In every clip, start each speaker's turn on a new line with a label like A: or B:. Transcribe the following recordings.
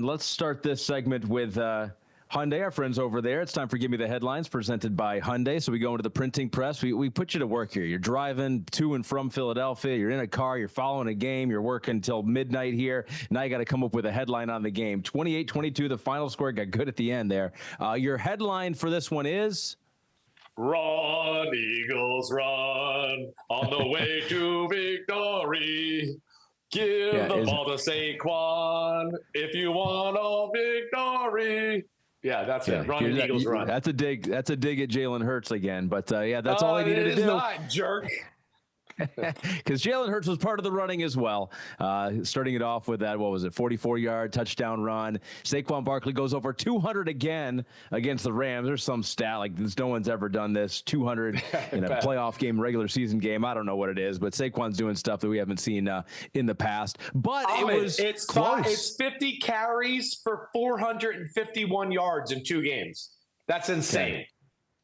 A: Let's start this segment with Hyundai, our friends over there. It's time for Give Me the Headlines, presented by Hyundai. So we go into the printing press. We put you to work here. You're driving to and from Philadelphia. You're in a car. You're following a game. You're working until midnight here. Now you got to come up with a headline on the game. 28-22, the final score. Got good at the end there. Your headline for this one is...
B: Run, Eagles, run on the way to victory. Give the ball to Saquon if you want a victory. Yeah, that's it. Run, Eagles, run.
A: That's a dig. That's a dig at Jalen Hurts again. But that's all he needed to do.
B: It is not, jerk.
A: Because Jalen Hurts was part of the running as well. Starting it off with that, 44-yard touchdown run. Saquon Barkley goes over 200 again against the Rams. There's some stat like this. No one's ever done this. 200 in a playoff game, regular season game. I don't know what it is, but Saquon's doing stuff that we haven't seen in the past. But it's close.
B: It's 50 carries for 451 yards in 2 games. That's insane.
A: Okay.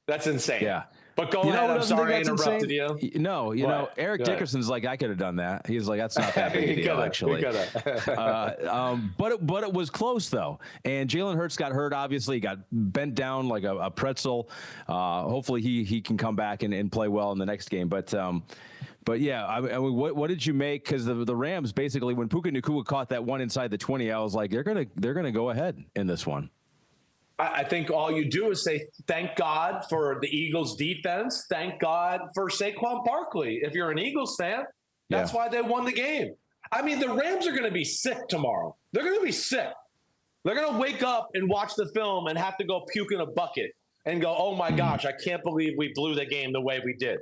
B: That's insane.
A: Yeah.
B: But go ahead. I'm sorry I interrupted you.
A: No, Eric Dickerson's like, I could have done that. He's like, that's not that big a deal, actually. But it was close, though. And Jalen Hurts got hurt, obviously. He got bent down like a pretzel. Hopefully he can come back and play well in the next game. But yeah, I mean, what did you make? Because the Rams, basically, when Puka Nacua caught that one inside the 20, I was like, they're gonna go ahead in this one.
B: I think all you do is say, thank God for the Eagles defense. Thank God for Saquon Barkley. If you're an Eagles fan, that's why they won the game. I mean, the Rams are going to be sick tomorrow. They're going to be sick. They're going to wake up and watch the film and have to go puke in a bucket and go, oh my gosh, I can't believe we blew the game the way we did.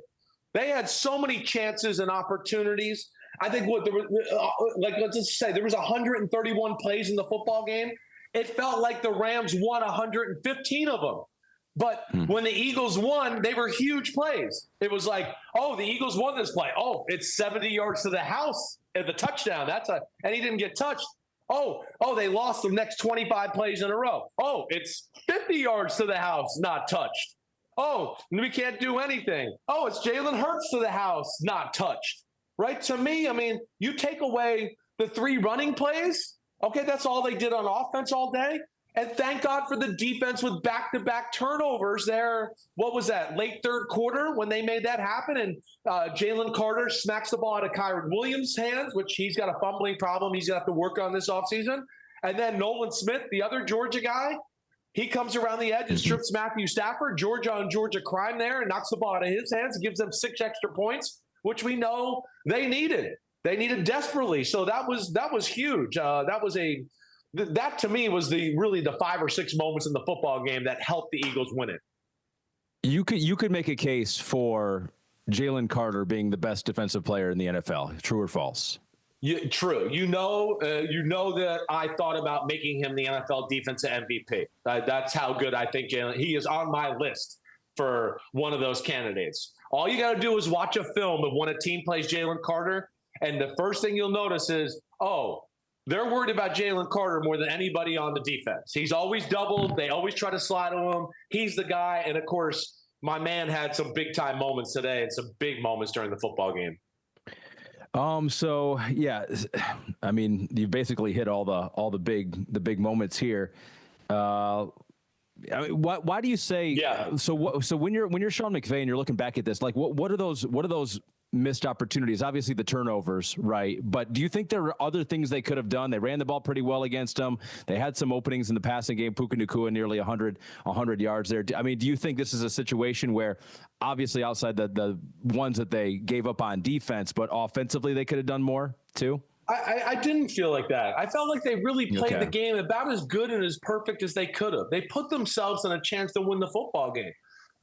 B: They had so many chances and opportunities. I think let's just say there was 131 plays in the football game. It felt like the Rams won 115 of them. But when the Eagles won, they were huge plays. It was like, oh, the Eagles won this play. Oh, it's 70 yards to the house at the touchdown. And he didn't get touched. Oh, they lost the next 25 plays in a row. Oh, it's 50 yards to the house, not touched. Oh, we can't do anything. Oh, it's Jalen Hurts to the house, not touched. Right? To me, I mean, you take away the 3 running plays. Okay, that's all they did on offense all day. And thank God for the defense with back-to-back turnovers there. What was that, late third quarter when they made that happen? And Jalen Carter smacks the ball out of Kyron Williams' hands, which he's got a fumbling problem he's going to have to work on this offseason. And then Nolan Smith, the other Georgia guy, he comes around the edge and strips Matthew Stafford. Georgia on Georgia crime there and knocks the ball out of his hands and gives them 6 extra points, which we know they needed. They needed desperately. So that was huge. That to me was really the 5 or 6 moments in the football game that helped the Eagles win it.
A: You could make a case for Jalen Carter being the best defensive player in the NFL. True or false?
B: True. You know that I thought about making him the NFL defensive MVP. That's how good I think Jalen. He is on my list for one of those candidates. All you got to do is watch a film of when a team plays Jalen Carter. And the first thing you'll notice is, they're worried about Jalen Carter more than anybody on the defense. He's always doubled. They always try to slide to him. He's the guy. And, of course, my man had some big-time moments today and some big moments during the football game.
A: So, yeah, I mean, you basically hit all the big moments here. I mean, why do you say?
B: Yeah.
A: So when you're Sean McVay and you're looking back at this, like what are those missed opportunities? Obviously the turnovers, right? But do you think there are other things they could have done? They ran the ball pretty well against them. They had some openings in the passing game. Puka Nacua nearly 100 yards there. I mean, do you think this is a situation where obviously outside the ones that they gave up on defense, but offensively they could have done more too?
B: I didn't feel like that. I felt like they really played the game about as good and as perfect as they could have. They put themselves in a chance to win the football game,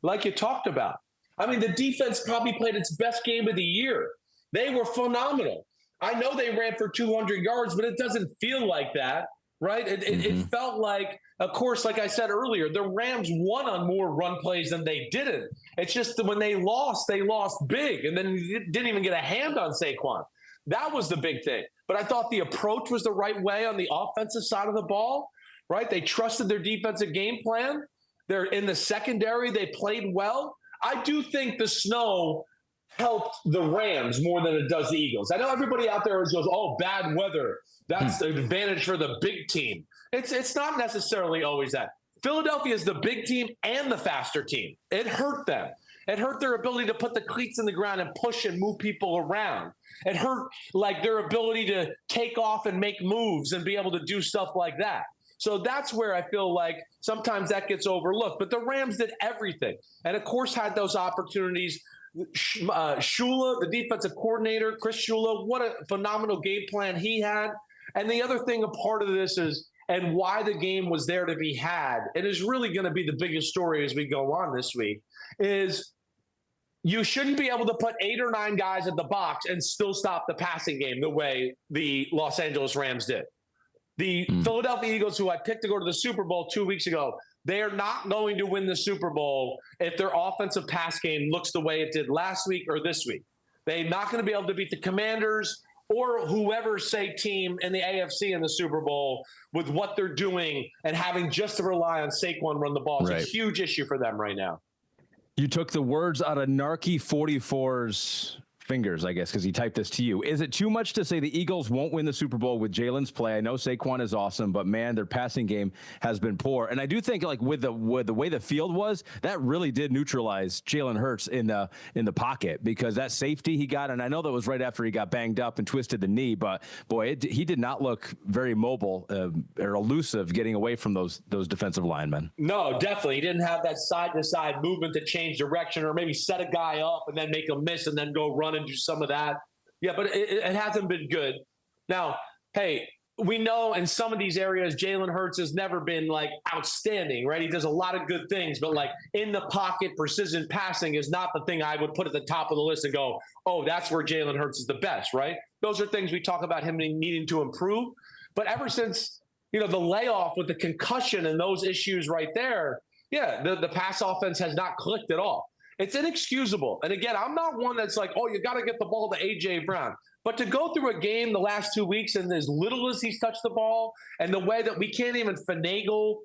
B: like you talked about. I mean, the defense probably played its best game of the year. They were phenomenal. I know they ran for 200 yards, but it doesn't feel like that, right? It felt like, of course, like I said earlier, the Rams won on more run plays than they didn't. It's just that when they lost big, and then didn't even get a hand on Saquon. That was the big thing. But I thought the approach was the right way on the offensive side of the ball, right? They trusted their defensive game plan. They're in the secondary. They played well. I do think the snow helped the Rams more than it does the Eagles. I know everybody out there goes, oh, bad weather. That's an advantage for the big team. It's not necessarily always that. Philadelphia is the big team and the faster team. It hurt them. It hurt their ability to put the cleats in the ground and push and move people around. It hurt like their ability to take off and make moves and be able to do stuff like that. So that's where I feel like sometimes that gets overlooked. But the Rams did everything. And, of course, had those opportunities. Shula, the defensive coordinator, Chris Shula, what a phenomenal game plan he had. And the other thing, a part of this is, and why the game was there to be had, it is really going to be the biggest story as we go on this week, is you shouldn't be able to put 8 or 9 guys at the box and still stop the passing game the way the Los Angeles Rams did. The Philadelphia Eagles, who I picked to go to the Super Bowl 2 weeks ago, they are not going to win the Super Bowl if their offensive pass game looks the way it did last week or this week. They're not going to be able to beat the Commanders or whoever, say, team in the AFC in the Super Bowl with what they're doing and having just to rely on Saquon run the ball. It's a huge issue for them right now.
A: You took the words out of Narky 44's fingers, I guess, because he typed this to you. Is it too much to say the Eagles won't win the Super Bowl with Jalen's play? I know Saquon is awesome, but man, their passing game has been poor. And I do think, like, with the way the field was, that really did neutralize Jalen Hurts in the pocket, because that safety he got, and I know that was right after he got banged up and twisted the knee, but boy, he did not look very mobile or elusive getting away from those defensive linemen.
B: No, definitely. He didn't have that side-to-side movement to change direction or maybe set a guy up and then make a miss and then go run and do some of that. Yeah, but it hasn't been good. Now, hey, we know in some of these areas, Jalen Hurts has never been like outstanding, right? He does a lot of good things, but like in the pocket, precision passing is not the thing I would put at the top of the list and go, oh, that's where Jalen Hurts is the best, right? Those are things we talk about him needing to improve. But ever since, the layoff with the concussion and those issues right there, yeah, the pass offense has not clicked at all. It's inexcusable. And again, I'm not one that's like, oh, you got to get the ball to A.J. Brown. But to go through a game the last 2 weeks and as little as he's touched the ball and the way that we can't even finagle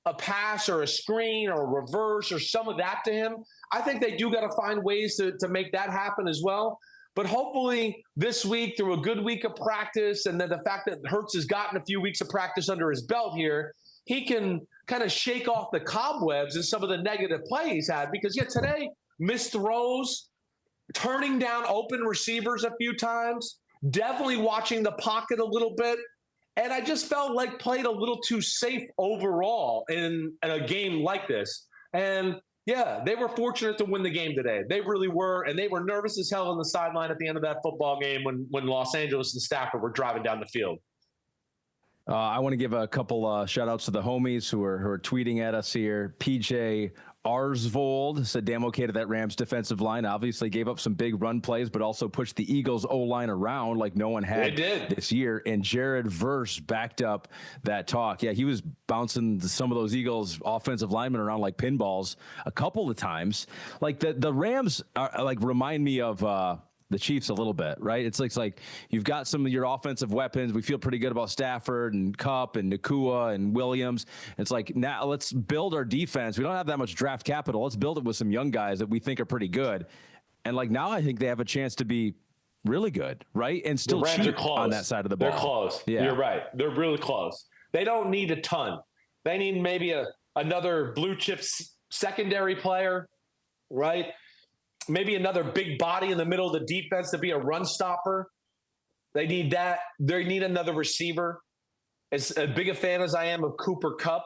B: a pass or a screen or a reverse or some of that to him, I think they do got to find ways to make that happen as well. But hopefully this week, through a good week of practice, and then the fact that Hurts has gotten a few weeks of practice under his belt here, he can kind of shake off the cobwebs and some of the negative play he's had. Because, today, missed throws, turning down open receivers a few times, definitely watching the pocket a little bit. And I just felt like played a little too safe overall in a game like this. And, yeah, they were fortunate to win the game today. They really were. And they were nervous as hell on the sideline at the end of that football game when Los Angeles and Stafford were driving down the field.
A: I want to give a couple shout outs to the homies who are tweeting at us here. PJ Arsvold said damn okay to that Rams defensive line. Obviously gave up some big run plays, but also pushed the Eagles O-line around like no one had this year. And Jared Verse backed up that talk. Yeah, he was bouncing some of those Eagles offensive linemen around like pinballs a couple of times. Like the Rams are, like, remind me of the Chiefs a little bit, right? It's like you've got some of your offensive weapons. We feel pretty good about Stafford and Kupp and Nakua and Williams. It's like, now let's build our defense. We don't have that much draft capital. Let's build it with some young guys that we think are pretty good. And like now I think they have a chance to be really good, right? And still cheat on that side of the ball.
B: They're close. Yeah. You're right. They're really close. They don't need a ton. They need maybe another blue chip secondary player, right? Maybe another big body in the middle of the defense to be a run stopper. They need that. They need another receiver. As big a fan as I am of Cooper Kupp,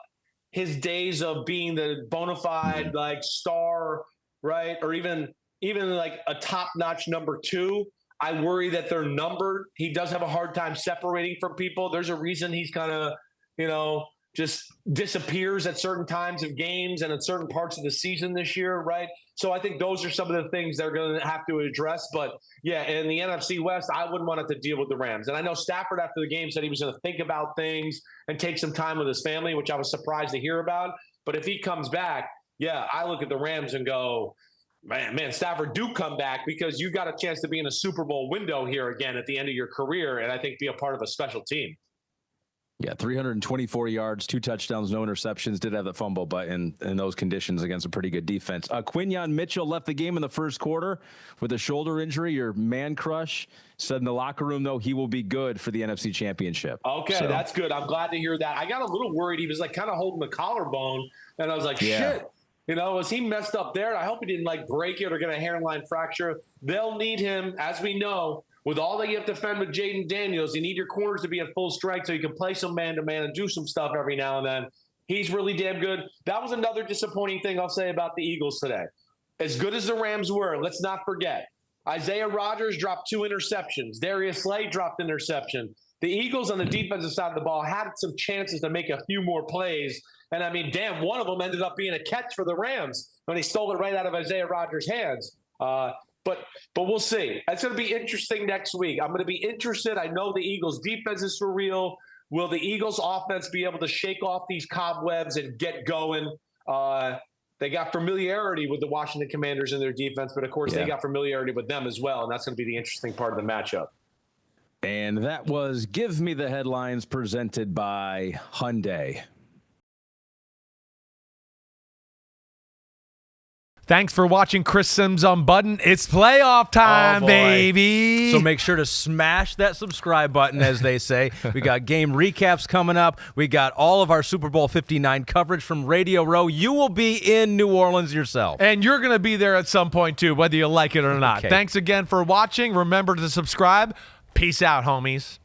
B: his days of being the bona fide like star, right, or even like a top-notch number 2, I worry that they're numbered. He does have a hard time separating from people. There's a reason he's kind of, just disappears at certain times of games and at certain parts of the season this year, right? So I think those are some of the things they're going to have to address. But, yeah, in the NFC West, I wouldn't want it to deal with the Rams. And I know Stafford after the game said he was going to think about things and take some time with his family, which I was surprised to hear about. But if he comes back, yeah, I look at the Rams and go, man, Stafford, do come back, because you got a chance to be in a Super Bowl window here again at the end of your career and I think be a part of a special team.
A: Yeah, 324 yards, 2 touchdowns, no interceptions. Did have the fumble, but in those conditions against a pretty good defense. Quinyon Mitchell left the game in the first quarter with a shoulder injury. Your man crush said in the locker room, though, he will be good for the NFC Championship.
B: Okay, so that's good. I'm glad to hear that. I got a little worried. He was like kind of holding the collarbone, and I was like, shit. Was he messed up there? I hope he didn't break it or get a hairline fracture. They'll need him, as we know. With all that you have to defend with Jaden Daniels, you need your corners to be at full strength so you can play some man-to-man and do some stuff every now and then. He's really damn good. That was another disappointing thing I'll say about the Eagles today. As good as the Rams were, let's not forget, Isaiah Rodgers dropped 2 interceptions. Darius Slay dropped an interception. The Eagles on the defensive side of the ball had some chances to make a few more plays. And, one of them ended up being a catch for the Rams when he stole it right out of Isaiah Rodgers' hands. But we'll see. It's going to be interesting next week. I'm going to be interested. I know the Eagles' defense is for real. Will the Eagles' offense be able to shake off these cobwebs and get going? They got familiarity with the Washington Commanders in their defense, but, of course, they got familiarity with them as well, and that's going to be the interesting part of the matchup.
A: And that was Give Me the Headlines presented by Hyundai.
C: Thanks for watching Chris Simms Unbuttoned. It's playoff time, baby.
D: So make sure to smash that subscribe button, as they say. We got game recaps coming up. We got all of our Super Bowl 59 coverage from Radio Row. You will be in New Orleans yourself.
C: And you're going to be there at some point, too, whether you like it or not.
D: Okay.
C: Thanks again for watching. Remember to subscribe. Peace out, homies.